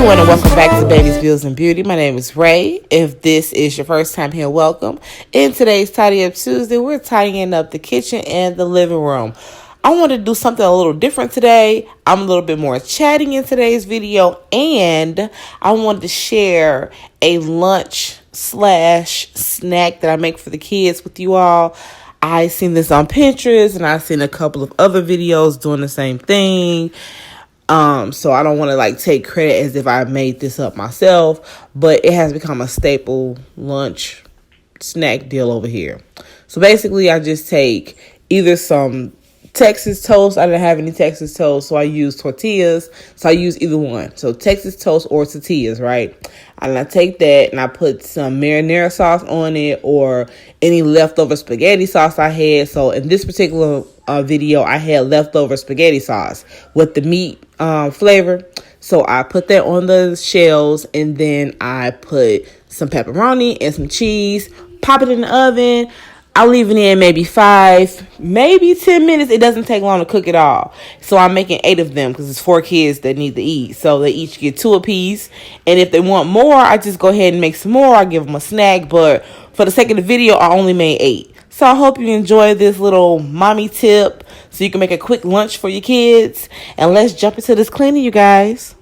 everyone, and welcome back to Baby's Bills and Beauty. My name is Ray. If this is your first time here, welcome. In today's Tidy Up Tuesday, we're tidying up the kitchen and the living room. I wanted to do something a little different today. I'm a little bit more chatting in today's video, and I wanted to share a lunch / snack that I make for the kids with you all. I seen this on Pinterest, and I've seen a couple of other videos doing the same thing. So I don't want to take credit as if I made this up myself, but it has become a staple lunch snack deal over here. So basically I just take either some Texas toast. I didn't have any Texas toast, so I use tortillas. So I use either one. So Texas toast or tortillas, right? And I take that and I put some marinara sauce on it or any leftover spaghetti sauce I had. So in this particular video, I had leftover spaghetti sauce with the meat flavor. So I put that on the shells, and then I put some pepperoni and some cheese, pop it in the oven. I'll leave it in maybe 5, maybe 10 minutes. It doesn't take long to cook it all. So I'm making 8 of them because it's 4 kids that need to eat. So they each get 2 apiece. And if they want more, I just go ahead and make some more. I give them a snack. But for the sake of the video, I only made 8. So I hope you enjoy this little mommy tip so you can make a quick lunch for your kids. And let's jump into this cleaning, you guys.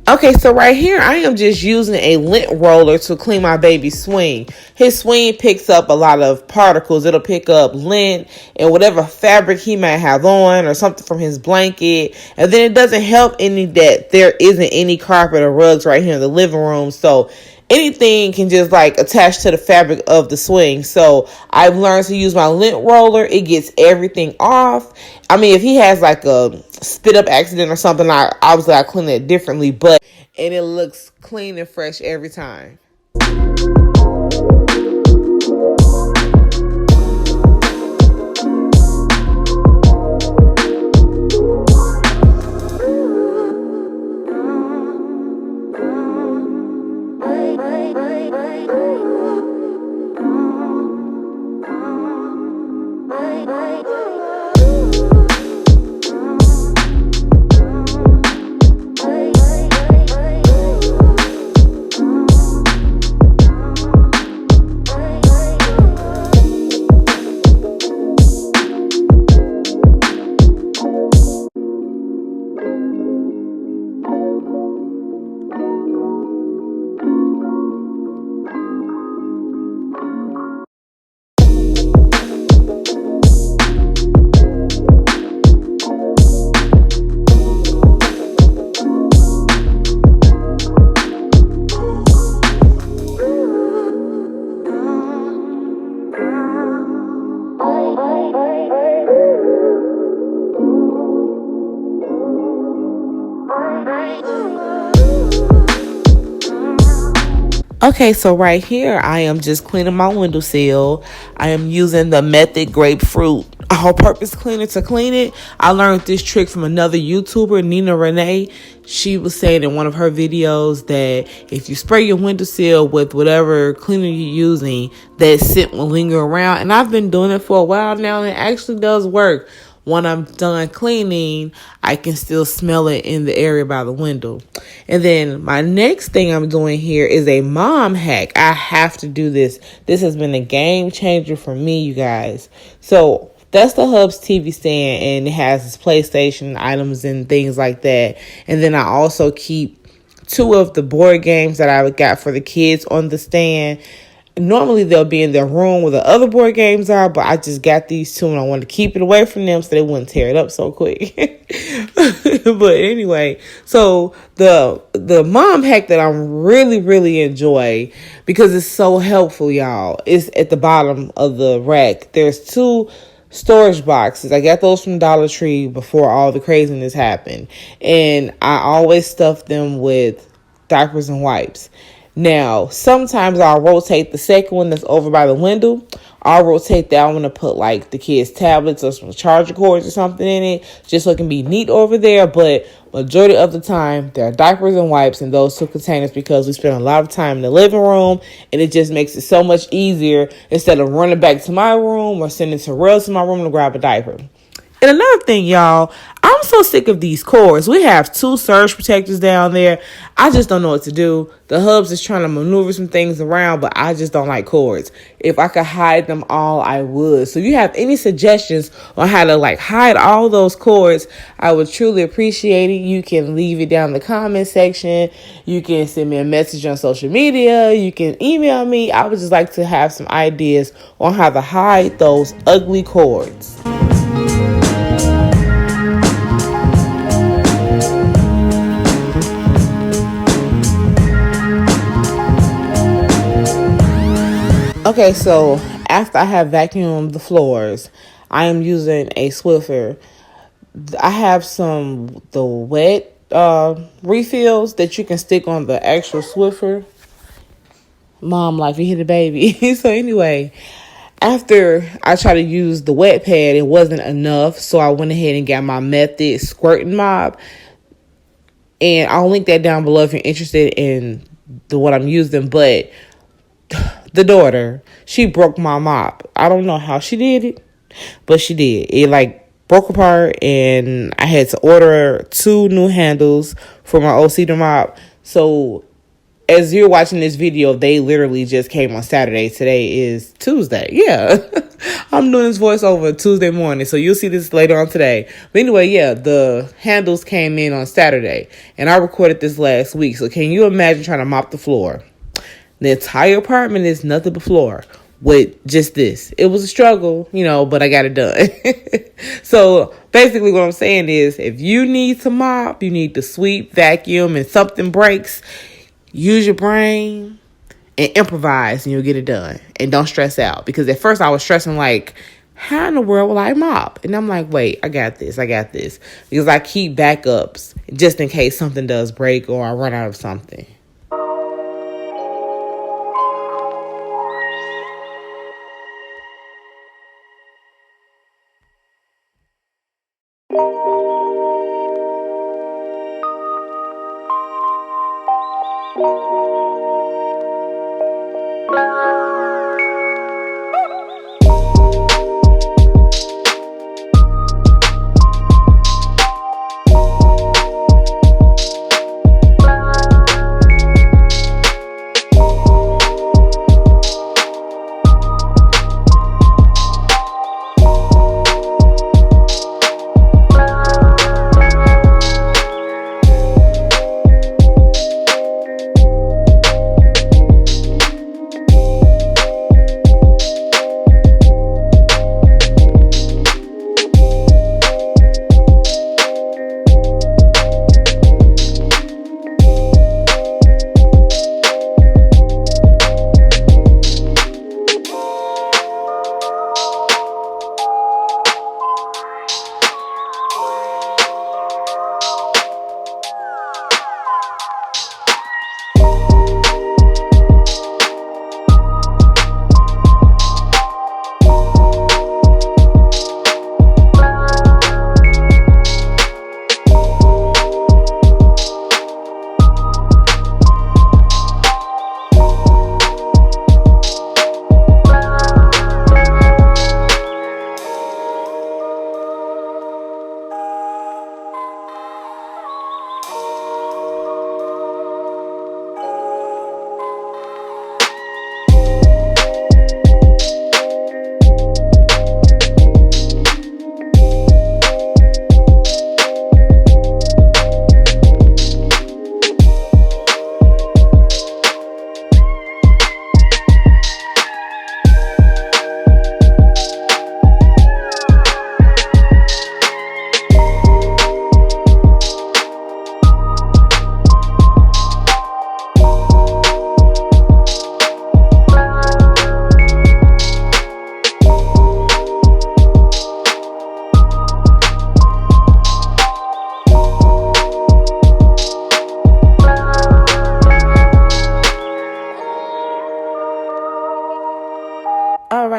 Okay, so right here, I am just using a lint roller to clean my baby's swing. His swing picks up a lot of particles. It'll pick up lint and whatever fabric he might have on or something from his blanket. And then it doesn't help any that there isn't any carpet or rugs right here in the living room. So anything can just attach to the fabric of the swing. So I've learned to use my lint roller. It gets everything off. I mean, if he has a spit up accident or something, obviously I clean it differently, and it looks clean and fresh every time. Okay, so right here, I am just cleaning my windowsill. I am using the Method Grapefruit all-purpose cleaner to clean it. I learned this trick from another YouTuber, Nina Renee. She was saying in one of her videos that if you spray your windowsill with whatever cleaner you're using, that scent will linger around. And I've been doing it for a while now, and it actually does work. when I'm done cleaning, I can still smell it in the area by the window. And then my next thing I'm doing here is a mom hack. I have to do this. This has been a game changer for me, you guys. So that's the Hub's TV stand, and it has its PlayStation items and things like that. And then I also keep 2 of the board games that I got for the kids on the stand. Normally they'll be in their room where the other board games are, but I just got these 2 and I wanted to keep it away from them so they wouldn't tear it up so quick. But anyway, so the mom hack that I'm really enjoy, because it's so helpful, y'all, is at the bottom of the rack. There's 2 storage boxes. I got those from Dollar Tree before all the craziness happened. And I always stuff them with diapers and wipes. Now, sometimes I'll rotate the second one that's over by the window. I'll rotate that one to put like the kids' tablets or some charger cords or something in it, just so it can be neat over there. But majority of the time, there are diapers and wipes in those 2 containers, because we spend a lot of time in the living room, and it just makes it so much easier instead of running back to my room or sending Terrell to my room to grab a diaper. And another thing, y'all, I'm so sick of these cords. We have 2 surge protectors down there. I just don't know what to do. The Hubs is trying to maneuver some things around, but I just don't like cords. If I could hide them all, I would. So if you have any suggestions on how to hide all those cords, I would truly appreciate it. You can leave it down in the comment section. You can send me a message on social media. You can email me. I would just like to have some ideas on how to hide those ugly cords. Okay, so after I have vacuumed the floors, I am using a Swiffer. I have the wet refills that you can stick on the actual Swiffer. Mom, like you hit a baby. So anyway, after I tried to use the wet pad, it wasn't enough. So I went ahead and got my Method squirting mop. And I'll link that down below if you're interested in what I'm using. But the daughter, she broke my mop. I don't know how she did it, but she did. It broke apart, and I had to order 2 new handles for my old cedar mop. So as you're watching this video, they literally just came on Saturday. Today is Tuesday. Yeah. I'm doing this voiceover Tuesday morning, so you'll see this later on today. But anyway, yeah, the handles came in on Saturday, and I recorded this last week. So can you imagine trying to mop the floor? The entire apartment is nothing but floor with just this. It was a struggle, but I got it done. So basically what I'm saying is, if you need to mop, you need to sweep, vacuum, and something breaks, use your brain and improvise, and you'll get it done. And don't stress out. Because at first I was stressing how in the world will I mop? And I'm like, wait, I got this. Because I keep backups just in case something does break or I run out of something.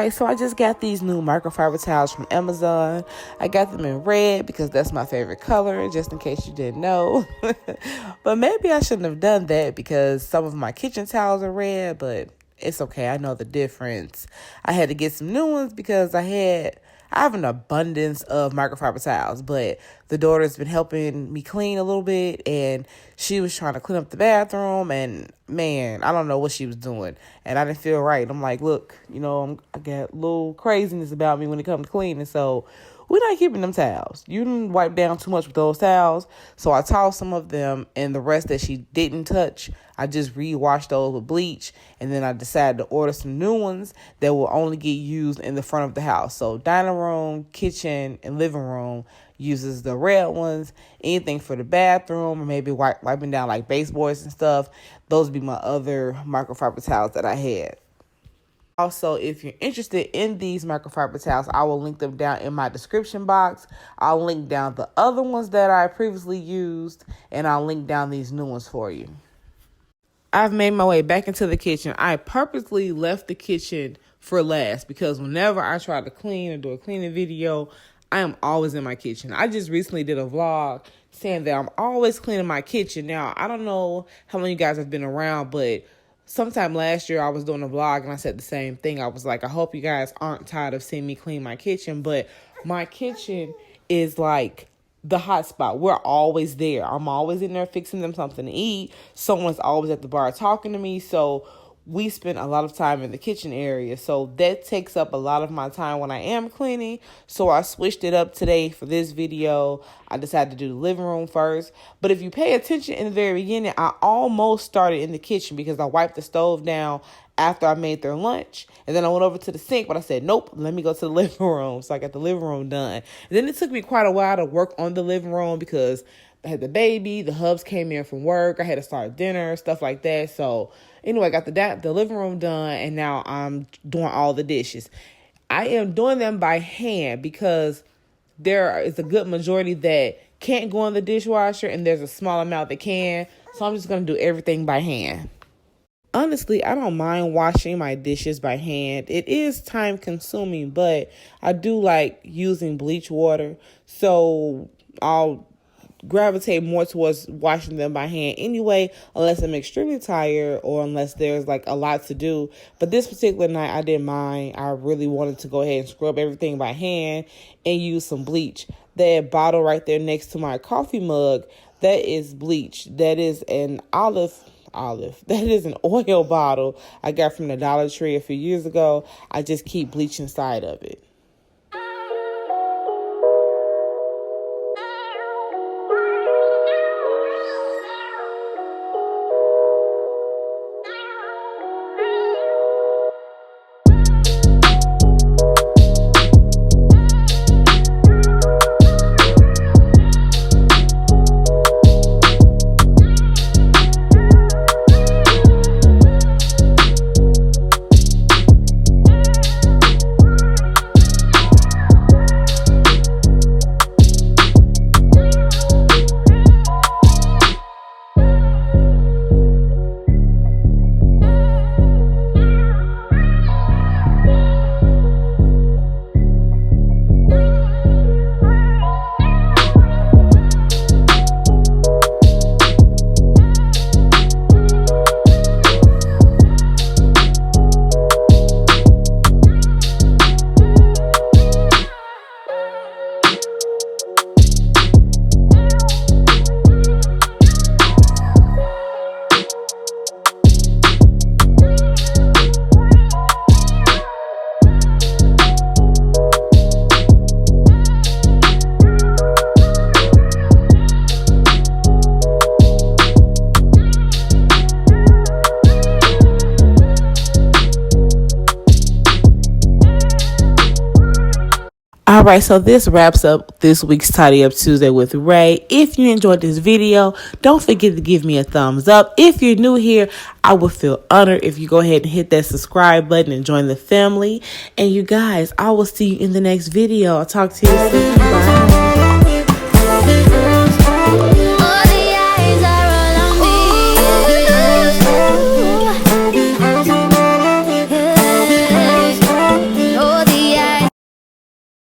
Alright, so I just got these new microfiber towels from Amazon. I got them in red because that's my favorite color, just in case you didn't know. But maybe I shouldn't have done that because some of my kitchen towels are red, but it's okay. I know the difference. I had to get some new ones because I have an abundance of microfiber towels, but the daughter's been helping me clean a little bit, and she was trying to clean up the bathroom, and man, I don't know what she was doing, and I didn't feel right. I'm like, look, I got a little craziness about me when it comes to cleaning, so we're not keeping them towels. You didn't wipe down too much with those towels, so I tossed some of them, and the rest that she didn't touch, I just re-washed those with bleach, and then I decided to order some new ones that will only get used in the front of the house. So dining room, kitchen, and living room uses the red ones. Anything for the bathroom or maybe wiping down like baseboards and stuff, those would be my other microfiber towels that I had. Also, if you're interested in these microfiber towels, I will link them down in my description box. I'll link down the other ones that I previously used, and I'll link down these new ones for you. I've made my way back into the kitchen. I purposely left the kitchen for last because whenever I try to clean or do a cleaning video, I am always in my kitchen. I just recently did a vlog saying that I'm always cleaning my kitchen. Now, I don't know how long you guys have been around, but sometime last year I was doing a vlog and I said the same thing. I was like, I hope you guys aren't tired of seeing me clean my kitchen, but my kitchen is like the hot spot. We're always there. I'm always in there fixing them something to eat. Someone's always at the bar talking to me. So we spend a lot of time in the kitchen area. So that takes up a lot of my time when I am cleaning. So I switched it up today for this video. I decided to do the living room first. But if you pay attention in the very beginning, I almost started in the kitchen because I wiped the stove down after I made their lunch. And then I went over to the sink, but I said, nope, let me go to the living room. So I got the living room done. And then it took me quite a while to work on the living room because I had the baby, the hubs came in from work, I had to start dinner, stuff like that. So anyway, I got the living room done, and now I'm doing all the dishes. I am doing them by hand because there is a good majority that can't go in the dishwasher, and there's a small amount that can. So I'm just going to do everything by hand. Honestly, I don't mind washing my dishes by hand. It is time consuming, but I do like using bleach water. So I'll gravitate more towards washing them by hand anyway, unless I'm extremely tired or unless there's like a lot to do. But this particular night, I didn't mind. I really wanted to go ahead and scrub everything by hand and use some bleach. That bottle right there next to my coffee mug, that is bleach. That is an olive. That is an oil bottle I got from the Dollar Tree a few years ago. I just keep bleach inside of it. All right, so this wraps up this week's Tidy Up Tuesday with Ray. If you enjoyed this video, don't forget to give me a thumbs up. If you're new here, I would feel honored if you go ahead and hit that subscribe button and join the family. And you guys, I will see you in the next video. I'll talk to you soon. Bye.